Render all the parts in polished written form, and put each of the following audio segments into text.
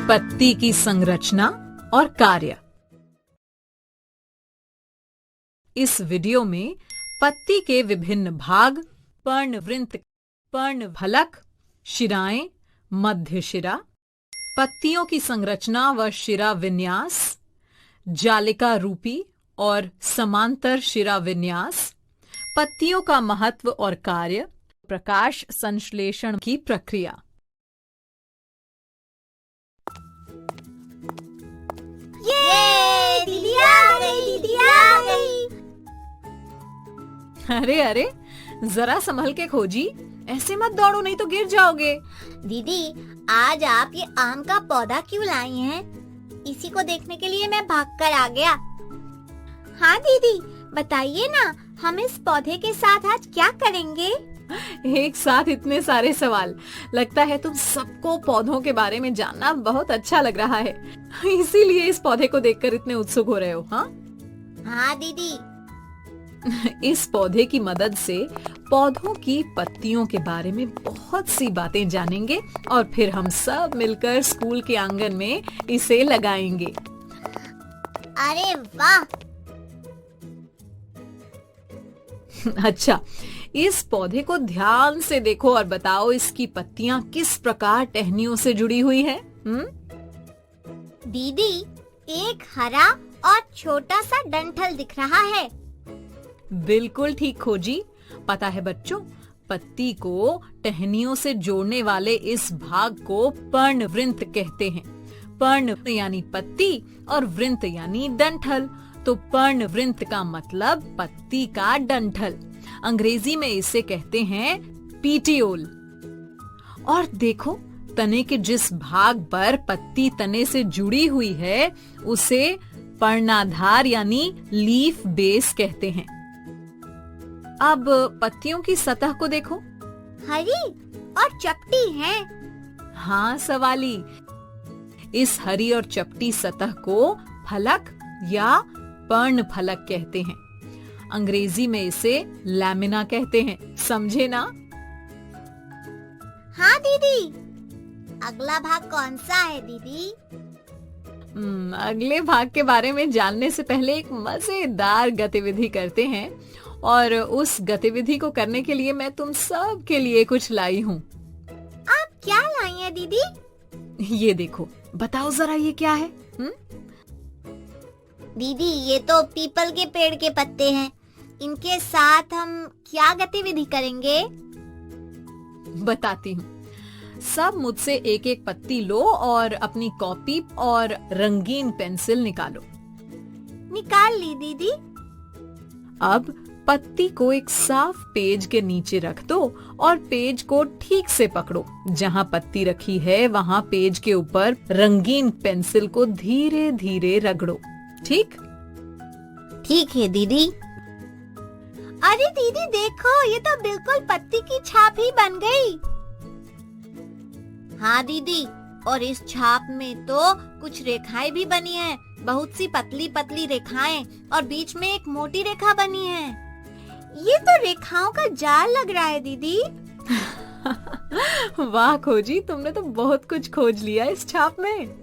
पत्ती की संरचना और कार्य। इस वीडियो में पत्ती के विभिन्न भाग, पर्णवृंत, पर्णफलक, शिराएं, मध्य शिरा, पत्तियों की संरचना व शिरा विन्यास, जालिका रूपी और समांतर शिरा विन्यास, पत्तियों का महत्व और कार्य, प्रकाश संश्लेषण की प्रक्रिया। ये दीदी आ गई, दीदी आ गई। अरे अरे, जरा संभल के खोजी, ऐसे मत दौड़ो नहीं तो गिर जाओगे। दीदी, आज आप ये आम का पौधा क्यों लाई हैं? इसी को देखने के लिए मैं भागकर आ गया। हाँ दीदी, बताइए ना, हम इस पौधे के साथ आज क्या करेंगे? एक साथ इतने सारे सवाल। लगता है तुम सबको पौधों के बारे में जानना बहुत अच्छा लग रहा है, इसीलिए इस पौधे को देखकर इतने उत्सुक हो रहे हो। हाँ हाँ दीदी। इस पौधे की मदद से पौधों की पत्तियों के बारे में बहुत सी बातें जानेंगे और फिर हम सब मिलकर स्कूल के आंगन में इसे लगाएंगे। अरे वाह! अच्छा, इस पौधे को ध्यान से देखो और बताओ इसकी पत्तियां किस प्रकार टहनियों से जुड़ी हुई हैं? दीदी, एक हरा और छोटा सा डंठल दिख रहा है। बिल्कुल ठीक खोजी। पता है बच्चों, पत्ती को टहनियों से जोड़ने वाले इस भाग को पर्णवृंत कहते हैं। पर्ण यानी पत्ती और वृंत यानी डंठल, तो पर्णवृंत का मतलब पत्ती का डंठल। अंग्रेजी में इसे कहते हैं पीटियोल। और देखो, तने के जिस भाग पर पत्ती तने से जुड़ी हुई है उसे पर्णाधार यानी लीफ बेस कहते हैं। अब पत्तियों की सतह को देखो, हरी और चपटी है। हाँ सवाली, इस हरी और चपटी सतह को फलक या पर्णफलक कहते हैं। अंग्रेजी में इसे लैमिना कहते हैं, समझे ना? हाँ दीदी। अगला भाग कौन सा है दीदी? अगले भाग के बारे में जानने से पहले एक मजेदार गतिविधि करते हैं, और उस गतिविधि को करने के लिए मैं तुम सब के लिए कुछ लाई हूँ। आप क्या लाई हैं दीदी? ये देखो, बताओ जरा ये क्या है? दीदी, ये तो पीपल के पेड़ के पत्ते हैं। इनके साथ हम क्या गतिविधि करेंगे? बताती हूँ। सब मुझसे एक एक पत्ती लो और अपनी कॉपी और रंगीन पेंसिल निकालो। निकाल ली दीदी। अब पत्ती को एक साफ पेज के नीचे रख दो और पेज को ठीक से पकड़ो। जहाँ पत्ती रखी है वहाँ पेज के ऊपर रंगीन पेंसिल को धीरे धीरे रगड़ो। ठीक? ठीक है दीदी। अरे दीदी देखो, ये तो बिल्कुल पत्ती की छाप ही बन गई। हाँ दीदी, और इस छाप में तो कुछ रेखाएं भी बनी हैं, बहुत सी पतली पतली रेखाएं, और बीच में एक मोटी रेखा बनी है। ये तो रेखाओं का जाल लग रहा है दीदी। वाह खोजी, तुमने तो बहुत कुछ खोज लिया इस छाप में।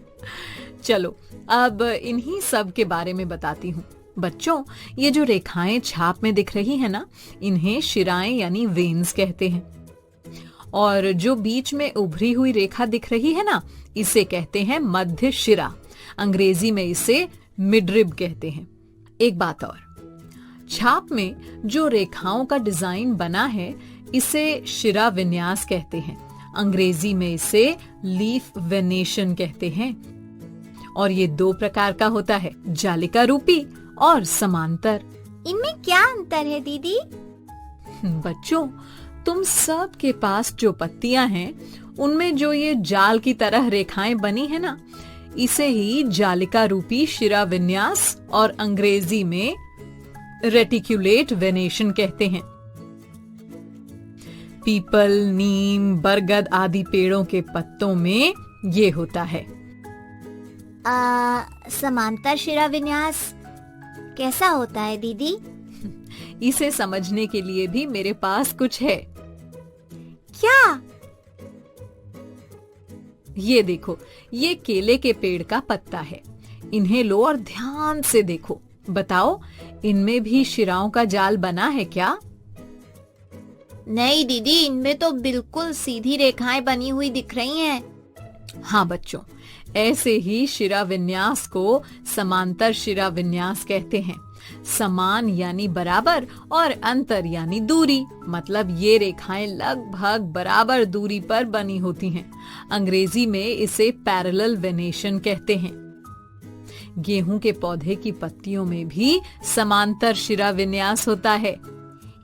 चलो, अब इन्हीं सब के बारे में बताती हूँ। बच्चों, ये जो रेखाएं छाप में दिख रही है ना, इन्हें शिराएं यानी वेन्स कहते हैं। और जो बीच में उभरी हुई रेखा दिख रही है ना, इसे कहते हैं मध्य शिरा। अंग्रेजी में इसे मिडरिब कहते हैं। एक बात और, छाप में जो रेखाओं का डिजाइन बना है इसे शिरा विन्यास कहते हैं। अंग्रेजी में इसे लीफ वेनेशन कहते हैं। और ये दो प्रकार का होता है, जालिका रूपी और समांतर। इनमें क्या अंतर है दीदी? बच्चों, तुम सब के पास जो पत्तियां हैं उनमें जो ये जाल की तरह रेखाएं बनी है ना, इसे ही जालिका रूपी शिरा विन्यास और अंग्रेजी में रेटिक्युलेट वेनेशन कहते हैं। पीपल, नीम, बरगद आदि पेड़ों के पत्तों में ये होता है। समांतर शिरा विन्यास कैसा होता है दीदी? इसे समझने के लिए भी मेरे पास कुछ है। क्या? ये देखो, ये केले के पेड़ का पत्ता है। इन्हें लो और ध्यान से देखो। बताओ, इनमें भी शिराओं का जाल बना है क्या? नहीं दीदी, इनमें तो बिल्कुल सीधी रेखाएं बनी हुई दिख रही हैं। हाँ बच्चों, ऐसे ही शिरा विन्यास को समांतर शिरा विन्यास कहते हैं। समान यानी बराबर और अंतर यानी दूरी, मतलब ये रेखाएं लगभग बराबर दूरी पर बनी होती हैं। अंग्रेजी में इसे पैरेलल वेनेशन कहते हैं। गेहूं के पौधे की पत्तियों में भी समांतर शिरा विन्यास होता है।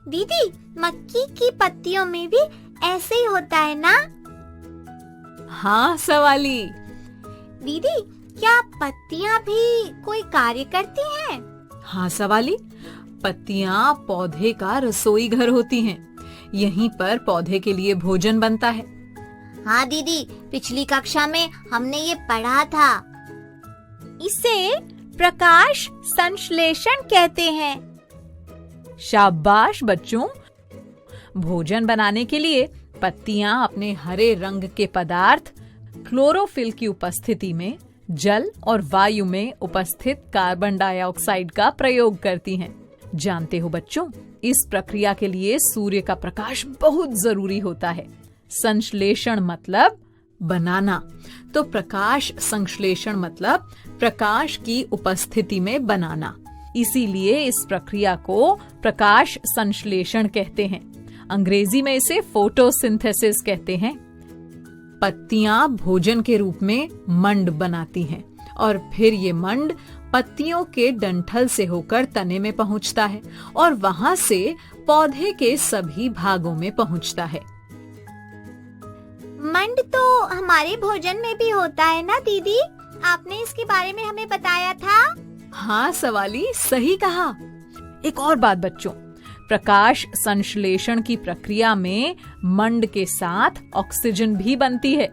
दीदी, मक्की की पत्तियों में भी ऐसे ही होता है ना? हाँ सवाली। दीदी, क्या पत्तियां भी कोई कार्य करती हैं? हाँ सवाली, पत्तियां पौधे का रसोई घर होती हैं। यहीं पर पौधे के लिए भोजन बनता है। हाँ दीदी, पिछली कक्षा में हमने ये पढ़ा था। इसे प्रकाश संश्लेषण कहते हैं। शाबाश बच्चों। भोजन बनाने के लिए पत्तियां अपने हरे रंग के पदार्थ क्लोरोफिल की उपस्थिति में जल और वायु में उपस्थित कार्बन डाइऑक्साइड का प्रयोग करती हैं। जानते हो बच्चों, इस प्रक्रिया के लिए सूर्य का प्रकाश बहुत जरूरी होता है। संश्लेषण मतलब बनाना, तो प्रकाश संश्लेषण मतलब प्रकाश की उपस्थिति में बनाना। इसीलिए इस प्रक्रिया को प्रकाश संश्लेषण कहते हैं। अंग्रेजी में इसे फोटोसिंथेसिस कहते हैं। पत्तियां भोजन के रूप में मंड बनाती हैं और फिर ये मंड पत्तियों के डंठल से होकर तने में पहुंचता है और वहां से पौधे के सभी भागों में पहुंचता है। मंड तो हमारे भोजन में भी होता है ना दीदी? आपने इसके बारे में हमें बताया था। हाँ सवाली, सही कहा। एक और बात बच्चों, प्रकाश संश्लेषण की प्रक्रिया में मंड के साथ ऑक्सीजन भी बनती है।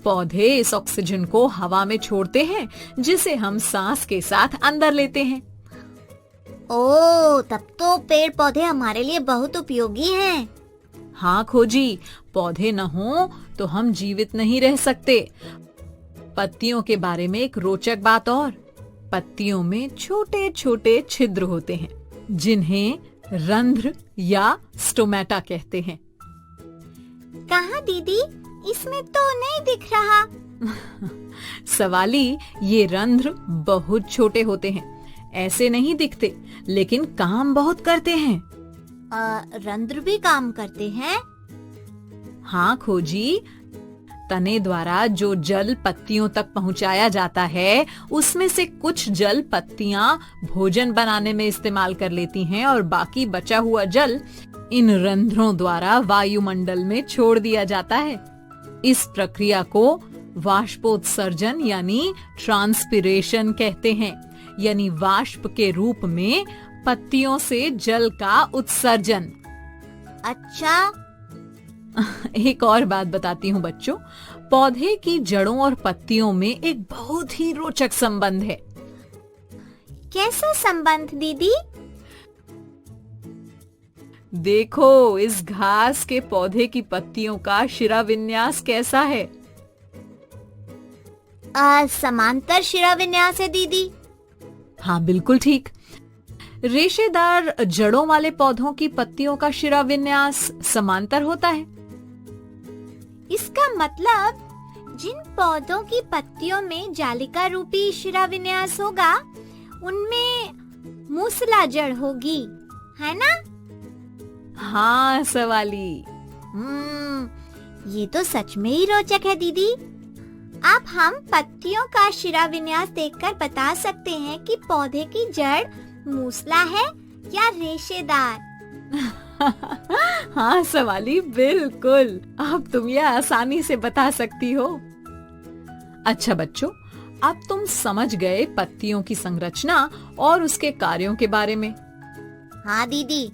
पौधे इस ऑक्सीजन को हवा में छोड़ते हैं, जिसे हम सांस के साथ अंदर लेते हैं। ओह, तब तो पेड़ पौधे हमारे लिए बहुत उपयोगी हैं। हाँ खोजी, पौधे न हो तो हम जीवित नहीं रह सकते। पत्तियों के बारे में एक रोचक बात और, पत्तियों में छोटे छोटे छिद्र होते हैं जिन्हें रंध्र या स्टोमेटा कहते हैं। कहाँ दीदी? इसमें तो नहीं दिख रहा। सवाली, ये रंध्र बहुत छोटे होते हैं, ऐसे नहीं दिखते, लेकिन काम बहुत करते हैं। रंध्र भी काम करते हैं? हाँ खोजी, तने द्वारा जो जल पत्तियों तक पहुंचाया जाता है, उसमें से कुछ जल पत्तियां भोजन बनाने में इस्तेमाल कर लेती हैं और बाकी बचा हुआ जल इन रंध्रों द्वारा वायुमंडल में छोड़ दिया जाता है। इस प्रक्रिया को वाष्पोत्सर्जन यानी ट्रांसपिरेशन कहते हैं, यानी वाष्प के रूप में पत्तियों से जल का उत्सर्जन। अच्छा। एक और बात बताती हूँ बच्चों, पौधे की जड़ों और पत्तियों में एक बहुत ही रोचक संबंध है। कैसा संबंध दीदी? देखो, इस घास के पौधे की पत्तियों का शिरा विन्यास कैसा है? समांतर शिरा विन्यास है दीदी। हाँ बिल्कुल ठीक। रेशेदार जड़ों वाले पौधों की पत्तियों का शिरा विन्यास समांतर होता है। इसका मतलब जिन पौधों की पत्तियों में जालिका रूपी शिरा विन्यास होगा, उनमें मूसला जड़ होगी, है ना? हाँ सवाली। ये तो सच में ही रोचक है दीदी। अब हम पत्तियों का शिरा विन्यास देखकर बता सकते हैं कि पौधे की जड़ मूसला है या रेशेदार। हाँ सवाली, बिल्कुल। अब तुम यह आसानी से बता सकती हो। अच्छा बच्चों, अब तुम समझ गए पत्तियों की संरचना और उसके कार्यों के बारे में। हाँ दीदी।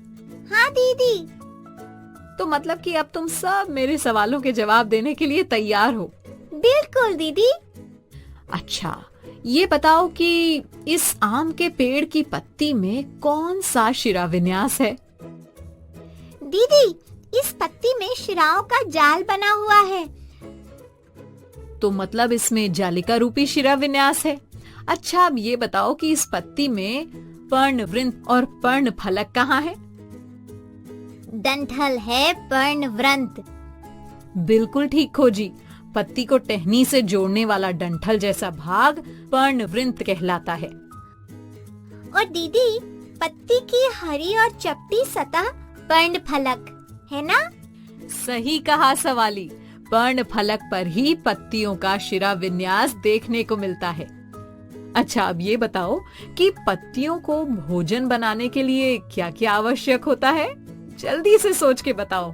हाँ दीदी। तो मतलब कि अब तुम सब मेरे सवालों के जवाब देने के लिए तैयार हो। बिल्कुल दीदी। अच्छा, ये बताओ कि इस आम के पेड़ की पत्ती में कौन सा शिरा विन्यास है? दीदी, इस पत्ती में शिराओं का जाल बना हुआ है। तो मतलब इसमें जालिका रूपी शिरा विन्यास है। अच्छा, अब ये बताओ कि इस पत्ती में पर्णवृंत और पर्णफलक कहाँ है? डंठल है पर्णवृंत। बिल्कुल ठीक खोजी। पत्ती को टहनी से जोड़ने वाला डंठल जैसा भाग पर्णवृंत कहलाता है। और दीदी, पत्ती की हरी और चपटी सतह पर्णफलक है ना? सही कहा सवाली। पर्णफलक पर ही पत्तियों का शिरा विन्यास देखने को मिलता है। अच्छा, अब ये बताओ कि पत्तियों को भोजन बनाने के लिए क्या क्या आवश्यक होता है? जल्दी से सोच के बताओ।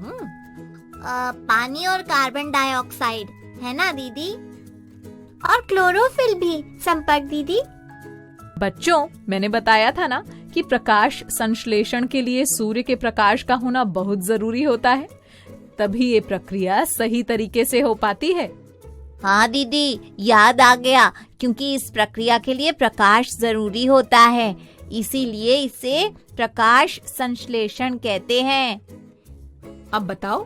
पानी और कार्बन डाइऑक्साइड है ना दीदी? और क्लोरोफिल भी संपर्क दीदी। बच्चों, मैंने बताया था ना कि प्रकाश संश्लेषण के लिए सूर्य के प्रकाश का होना बहुत जरूरी होता है, तभी ये प्रक्रिया सही तरीके से हो पाती है। हाँ दीदी, याद आ गया, क्योंकि इस प्रक्रिया के लिए प्रकाश जरूरी होता है, इसीलिए इसे प्रकाश संश्लेषण कहते हैं। अब बताओ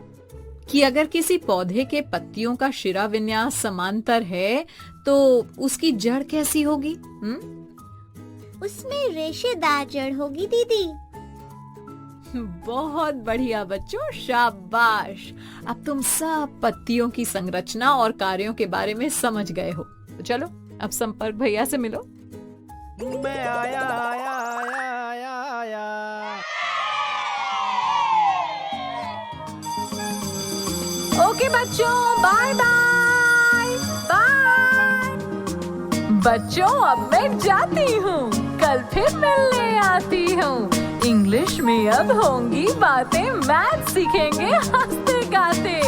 कि अगर किसी पौधे के पत्तियों का शिरा विन्यास समांतर है तो उसकी जड़ कैसी होगी? उसमें रेशेदार जड़ होगी दीदी। बहुत बढ़िया बच्चों, शाबाश। अब तुम सब पत्तियों की संरचना और कार्यों के बारे में समझ गए हो। तो चलो अब संपर्क भैया से मिलो। मैं आया आया आया आया आया। ओके बच्चों, बाय बाय बाय। बच्चों, अब मैं जाती हूँ, कल फिर मिलने आती हूँ। इंग्लिश में अब होंगी बातें, मैथ सीखेंगे हंसते गाते।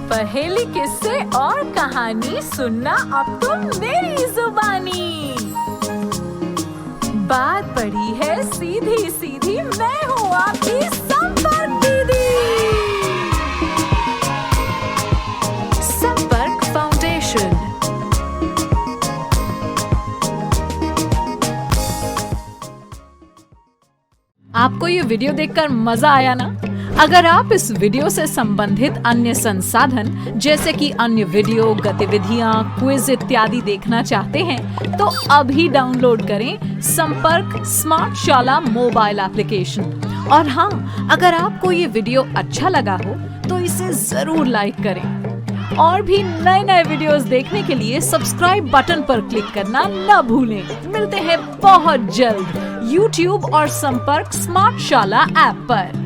पहेली, किस्से और कहानी सुनना अब तुम मेरी जुबानी। बात बड़ी है सीधी सीधी, मैं हूँ आपकी संपर्क दीदी। संपर्क फाउंडेशन। आपको ये वीडियो देखकर मजा आया ना? अगर आप इस वीडियो से संबंधित अन्य संसाधन जैसे कि अन्य वीडियो, गतिविधियां, क्विज इत्यादि देखना चाहते हैं तो अभी डाउनलोड करें संपर्क स्मार्ट शाला मोबाइल एप्लीकेशन। और हाँ, अगर आपको ये वीडियो अच्छा लगा हो तो इसे जरूर लाइक करें। और भी नए नए वीडियोस देखने के लिए सब्सक्राइब बटन पर क्लिक करना न भूलें। मिलते हैं बहुत जल्द YouTube और संपर्क स्मार्ट शाला ऐप पर।